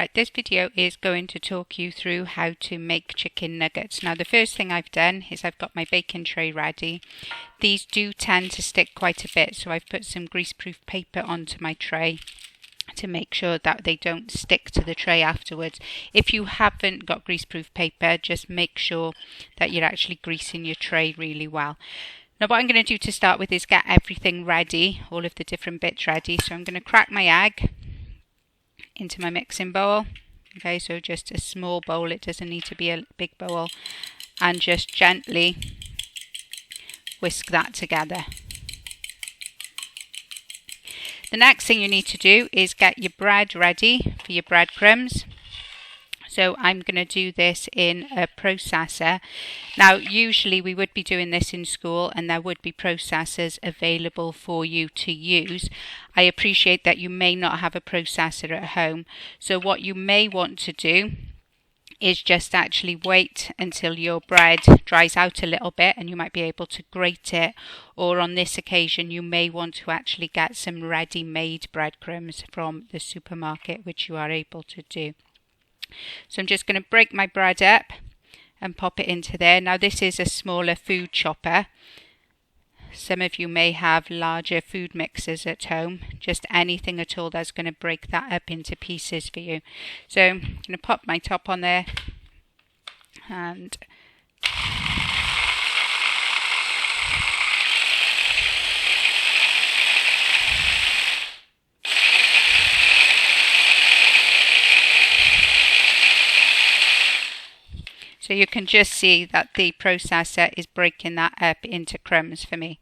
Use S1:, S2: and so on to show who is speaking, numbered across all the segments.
S1: Right, this video is going to talk you through how to make chicken nuggets. Now the first thing I've done is I've got my baking tray ready. These do tend to stick quite a bit, so I've put some greaseproof paper onto my tray to make sure that they don't stick to the tray afterwards. If you haven't got greaseproof paper, just make sure that you're actually greasing your tray really well. Now what I'm going to do to start with is get everything ready, all of the different bits ready. So I'm going to crack my egg into my mixing bowl. Okay, so just a small bowl, it doesn't need to be a big bowl, and just gently whisk that together. The next thing you need to do is get your bread ready for your breadcrumbs. So I'm going to do this in a processor. Now usually we would be doing this in school and there would be processors available for you to use. I appreciate that you may not have a processor at home. So what you may want to do is just actually wait until your bread dries out a little bit and you might be able to grate it, or on this occasion you may want to actually get some ready-made breadcrumbs from the supermarket, which you are able to do. So I'm just going to break my bread up and pop it into there. Now this is a smaller food chopper. Some of you may have larger food mixers at home, just anything at all that's going to break that up into pieces for you. So I'm going to pop my top on there and so you can just see that the processor is breaking that up into crumbs for me.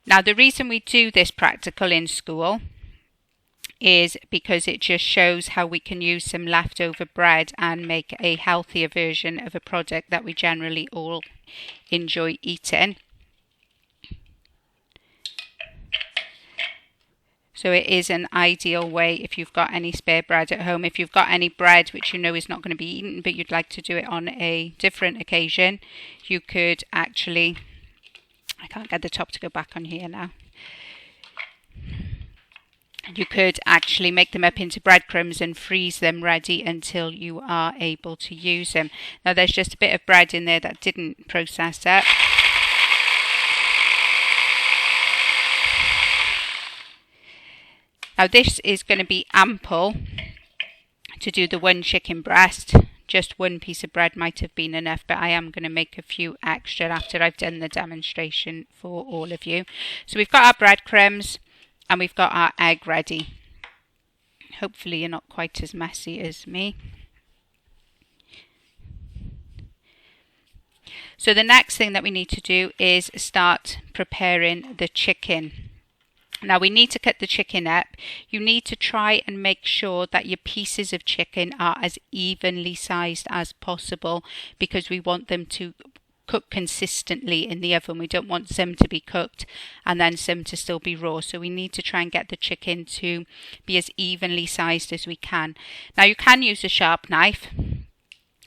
S1: Now the reason we do this practical in school is because it just shows how we can use some leftover bread and make a healthier version of a product that we generally all enjoy eating. So it is an ideal way if you've got any spare bread at home. If you've got any bread which you know is not going to be eaten but you'd like to do it on a different occasion, you could actually, I can't get the top to go back on here now. You could actually make them up into breadcrumbs and freeze them ready until you are able to use them. Now there's just a bit of bread in there that didn't process up. Now this is going to be ample to do the one chicken breast. Just one piece of bread might have been enough, but I am going to make a few extra after I've done the demonstration for all of you. So we've got our breadcrumbs and we've got our egg ready. Hopefully you're not quite as messy as me. So the next thing that we need to do is start preparing the chicken. Now we need to cut the chicken up. You need to try and make sure that your pieces of chicken are as evenly sized as possible, because we want them to cook consistently in the oven. We don't want some to be cooked and then some to still be raw. So we need to try and get the chicken to be as evenly sized as we can. Now you can use a sharp knife.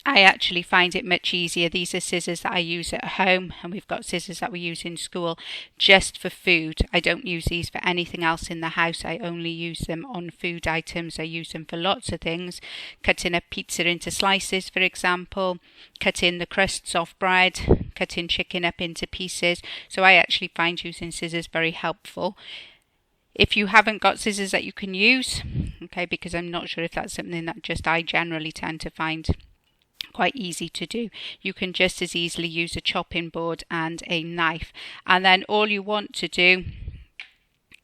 S1: I actually find it much easier. These are scissors that I use at home, and we've got scissors that we use in school just for food. I don't use these for anything else in the house. I only use them on food items. I use them for lots of things. Cutting a pizza into slices, for example, cutting the crusts off bread, cutting chicken up into pieces. So I actually find using scissors very helpful. If you haven't got scissors that you can use, okay, because I'm not sure if that's something that just I generally tend to find quite easy to do, you can just as easily use a chopping board and a knife. And then all you want to do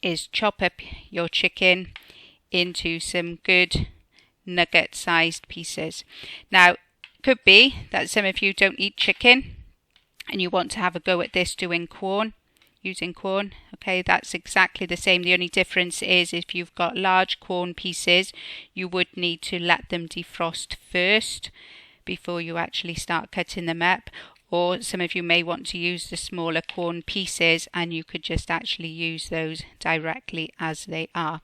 S1: is chop up your chicken into some good nugget sized pieces. Now it could be that some of you don't eat chicken and you want to have a go at this using corn. Okay, that's exactly the same. The only difference is if you've got large corn pieces, you would need to let them defrost first before you actually start cutting them up, or some of you may want to use the smaller corn pieces and you could just actually use those directly as they are.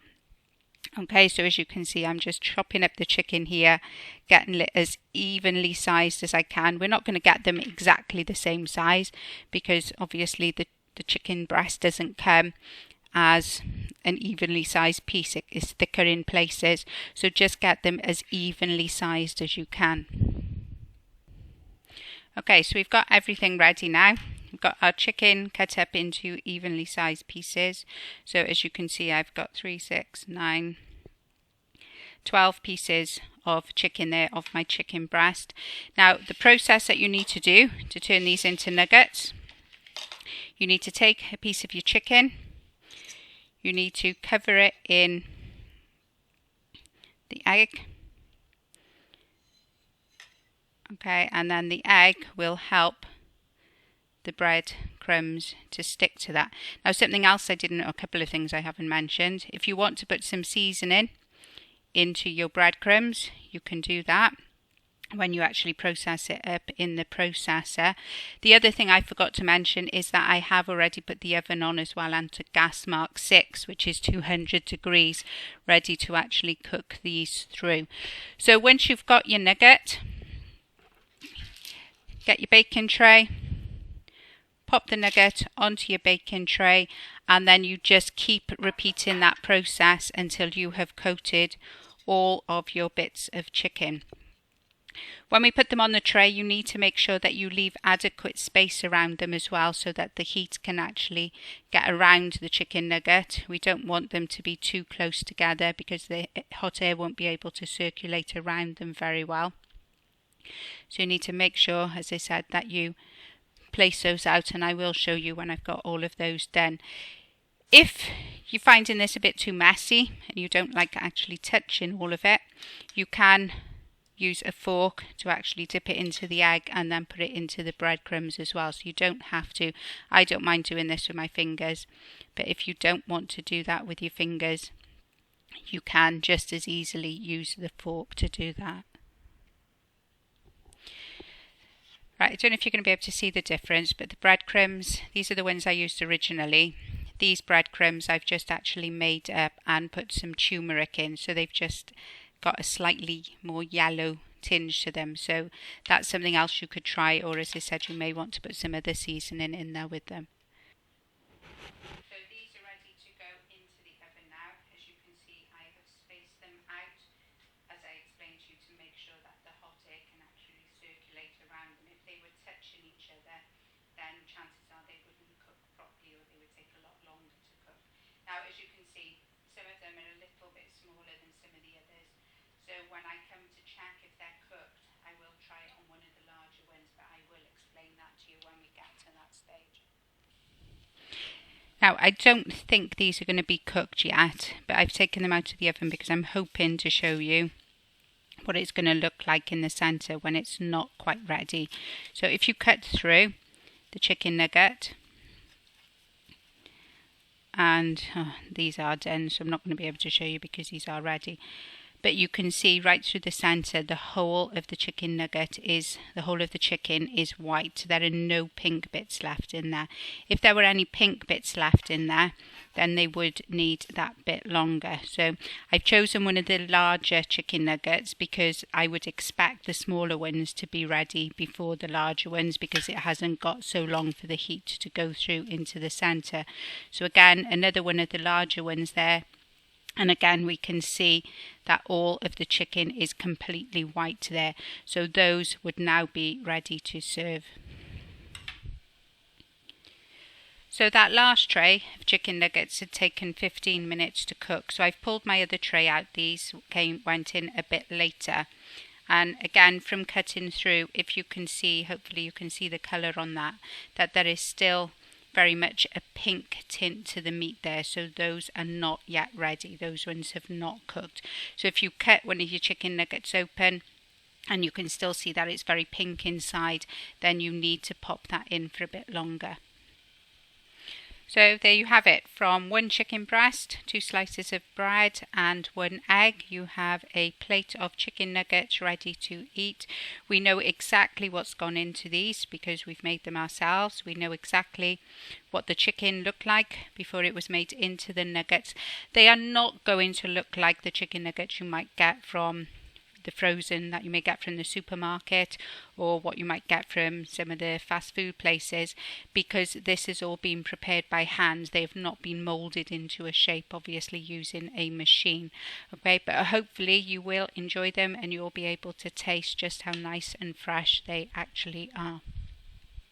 S1: Okay, so as you can see, I'm just chopping up the chicken here, getting it as evenly sized as I can. We're not going to get them exactly the same size because obviously the the chicken breast doesn't come as an evenly sized piece. It is thicker in places, so just get them as evenly sized as you can. Okay, so we've got everything ready now. We've got our chicken cut up into evenly sized pieces. So as you can see, I've got 3, 6, 9, 12 pieces of chicken there, of my chicken breast. Now, the process that you need to do to turn these into nuggets, you need to take a piece of your chicken, you need to cover it in the egg. Okay, and then the egg will help the bread crumbs to stick to that. Now, something else I didn't, a couple of things I haven't mentioned. If you want to put some seasoning into your breadcrumbs, you can do that when you actually process it up in the processor. The other thing I forgot to mention is that I have already put the oven on as well, and to gas mark 6, which is 200 degrees, ready to actually cook these through. So once you've got your nugget, get your baking tray, pop the nugget onto your baking tray, and then you just keep repeating that process until you have coated all of your bits of chicken. When we put them on the tray, you need to make sure that you leave adequate space around them as well, so that the heat can actually get around the chicken nugget. We don't want them to be too close together because the hot air won't be able to circulate around them very well. So you need to make sure, as I said, that you place those out, and I will show you when I've got all of those done. If you're finding this a bit too messy and you don't like actually touching all of it, you can use a fork to actually dip it into the egg and then put it into the breadcrumbs as well. So you don't have to. I don't mind doing this with my fingers, but if you don't want to do that with your fingers, you can just as easily use the fork to do that. Right, I don't know if you're going to be able to see the difference, but the breadcrumbs, these are the ones I used originally. These breadcrumbs I've just actually made up and put some turmeric in, so they've just got a slightly more yellow tinge to them. So that's something else you could try, or as I said, you may want to put some other seasoning in there with them. So these are ready to go into the oven now. As you can see, I have spaced them out, as I explained to you, to make sure that the hot air can actually circulate around them. If they were touching each other, then chances are they wouldn't cook properly, or they would take a lot longer to cook. Now, as you can see, some of them are a little bit smaller than some of the others. So when I come to check if they're cooked, I will try it on one of the larger ones, but I will explain that to you when we get to that stage. Now, I don't think these are going to be cooked yet, but I've taken them out of the oven because I'm hoping to show you what it's going to look like in the centre when it's not quite ready. So if you cut through the chicken nugget, and these are done, so I'm not going to be able to show you because these are ready. But you can see right through the centre, the whole of the chicken nugget is, the whole of the chicken is white. There are no pink bits left in there. If there were any pink bits left in there, then they would need that bit longer. So I've chosen one of the larger chicken nuggets because I would expect the smaller ones to be ready before the larger ones, because it hasn't got so long for the heat to go through into the centre. So again, another one of the larger ones there. And again, we can see that all of the chicken is completely white there. So those would now be ready to serve. So that last tray of chicken nuggets had taken 15 minutes to cook. So I've pulled my other tray out. These went in a bit later. And again, from cutting through, if you can see, hopefully you can see the colour on that there is still very much a pink tint to the meat there, so those are not yet ready. Those ones have not cooked. So if you cut one of your chicken nuggets open and you can still see that it's very pink inside, then you need to pop that in for a bit longer. So there you have it. From one chicken breast, 2 slices of bread and 1 egg, you have a plate of chicken nuggets ready to eat. We know exactly what's gone into these because we've made them ourselves. We know exactly what the chicken looked like before it was made into the nuggets. They are not going to look like the chicken nuggets you might get from the frozen that you may get from the supermarket, or what you might get from some of the fast food places, because this has all been prepared by hand. They have not been molded into a shape, obviously using a machine. Okay, but hopefully you will enjoy them and you'll be able to taste just how nice and fresh they actually are.